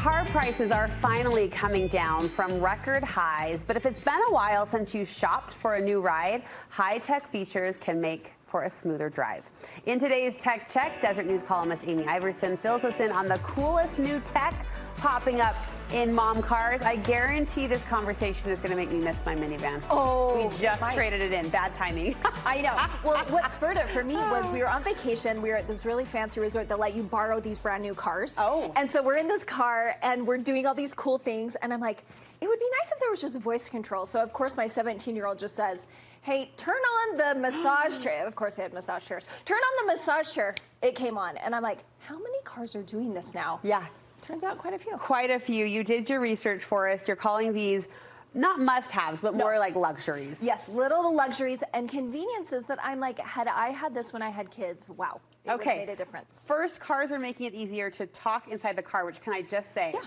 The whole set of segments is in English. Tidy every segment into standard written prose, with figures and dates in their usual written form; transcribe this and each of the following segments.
Car prices are finally coming down from record highs, but if it's been a while since you shopped for a new ride, high-tech features can make for a smoother drive. In today's Tech Check, Deseret News columnist Amy Iverson fills us in on the coolest new tech popping up in mom cars. I guarantee this conversation is going to make me miss my minivan. Oh, we just traded it in. Bad timing. I know. Well, what spurred it for me was we were on vacation. We were at this really fancy resort that let you borrow these brand new cars. Oh. And so we're in this car and we're doing all these cool things. And I'm like, it would be nice if there was just voice control. So of course my 17-year-old just says, hey, turn on the massage chair. Of course they had massage chairs. Turn on the massage chair. It came on. And I'm like, how many cars are doing this now? Yeah. Turns out quite a few. Quite a few. You did your research for us. You're calling these not must-haves, but more like luxuries. Yes, little luxuries and conveniences that I'm like, had I had this when I had kids, wow, it would have made a difference. First, cars are making it easier to talk inside the car, which can I just say? Yeah.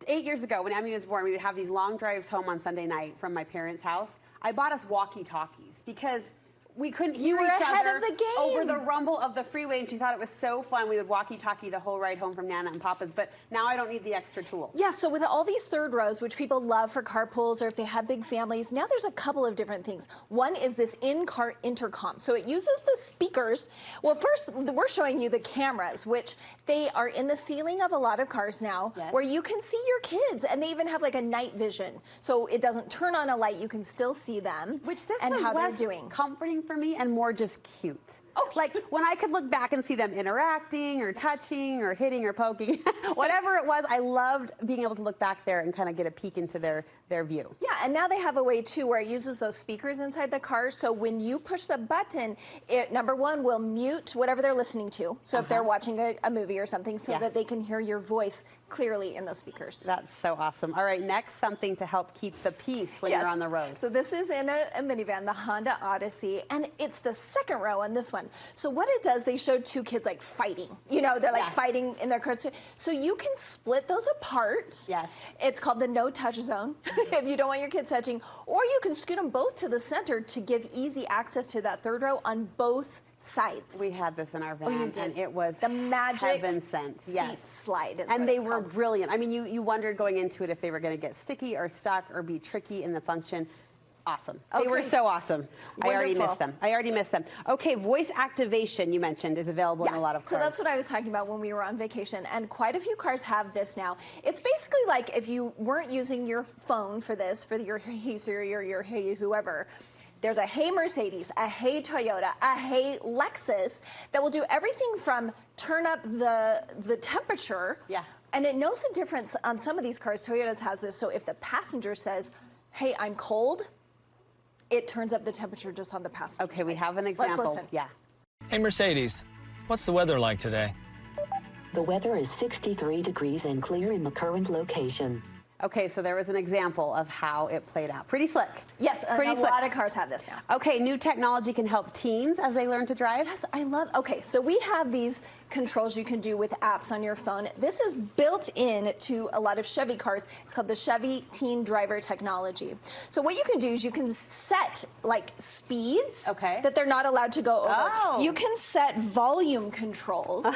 8 years ago, when Emmy was born, we would have these long drives home on Sunday night from my parents' house. I bought us walkie-talkies because we couldn't hear each other of the game. over the rumble of the freeway, and she thought it was so fun. We would walkie-talkie the whole ride home from Nana and Papa's, but now I don't need the extra tool. Yeah, so with all these third rows, which people love for carpools or if they have big families, now there's a couple of different things. One is this in-car intercom. So it uses the speakers. Well, first, we're showing you the cameras, which they are in the ceiling of a lot of cars now, where you can see your kids, and they even have like a night vision. So it doesn't turn on a light, you can still see them, which this and was how they're less doing. Comforting for me and more just cute. Oh, like when I could look back and see them interacting or touching or hitting or poking, whatever it was, I loved being able to look back there and kind of get a peek into their view. Yeah, and now they have a way too where it uses those speakers inside the car. So when you push the button, it, number one, will mute whatever they're listening to. So if they're watching a movie or something, so that they can hear your voice clearly in those speakers. That's so awesome. All right, next, something to help keep the peace when you're on the road. So this is in a minivan, the Honda Odyssey, and it's the second row on this one. So what it does, they showed two kids like fighting. You know, they're like fighting in their cars. So you can split those apart. Yes. It's called the no-touch zone if you don't want your kids touching. Or you can scoot them both to the center to give easy access to that third row on both sides. We had this in our van, and it was the magic heaven sent. Seat slide. And they were brilliant. I mean, you wondered going into it if they were going to get sticky or stuck or be tricky in the function. Awesome. They were so awesome. Wonderful. I already missed them. Okay, voice activation, you mentioned, is available in a lot of cars. So that's what I was talking about when we were on vacation, and quite a few cars have this now. It's basically like if you weren't using your phone for this, for your Hey Siri or your Hey whoever, there's a Hey Mercedes, a Hey Toyota, a Hey Lexus that will do everything from turn up the temperature. Yeah. And it knows the difference on some of these cars. Toyota's has this, so if the passenger says, hey, I'm cold, it turns up the temperature just on the passenger side. We have an example. Let's listen. Yeah. Hey, Mercedes, what's the weather like today? The weather is 63 degrees and clear in the current location. Okay, so there was an example of how it played out. Pretty slick. Yes, a lot of cars have this now. Okay, new technology can help teens as they learn to drive. Yes, I love, okay, so we have these controls you can do with apps on your phone. This is built in to a lot of Chevy cars. It's called the Chevy Teen Driver Technology. So what you can do is you can set like speeds that they're not allowed to go over. You can set volume controls.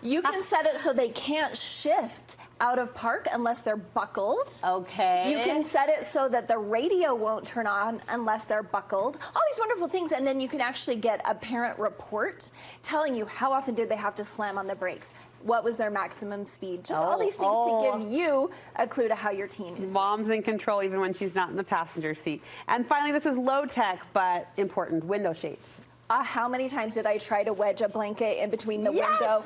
You can set it so they can't shift out of park unless they're buckled. Okay. You can set it so that the radio won't turn on unless they're buckled. All these wonderful things, and then you can actually get a parent report telling you how often did they have to slam on the brakes, what was their maximum speed, just all these things to give you a clue to how your teen is doing. Mom's in control even when she's not in the passenger seat. And finally, this is low tech but important, window shades. How many times did I try to wedge a blanket in between the window?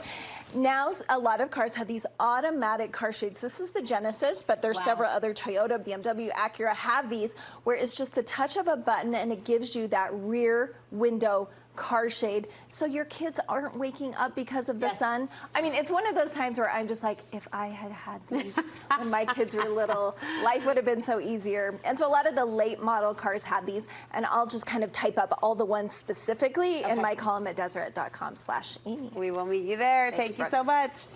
Now, a lot of cars have these automatic car shades. This is the Genesis, but there's several other Toyota, BMW, Acura have these, where it's just the touch of a button and it gives you that rear window car shade so your kids aren't waking up because of the sun. I mean, it's one of those times where I'm just like, if I had had these when my kids were little, life would have been so easier. And so a lot of the late model cars have these, and I'll just kind of type up all the ones specifically in my column at Deseret.com/Amy. We will meet you there. Thank you so much.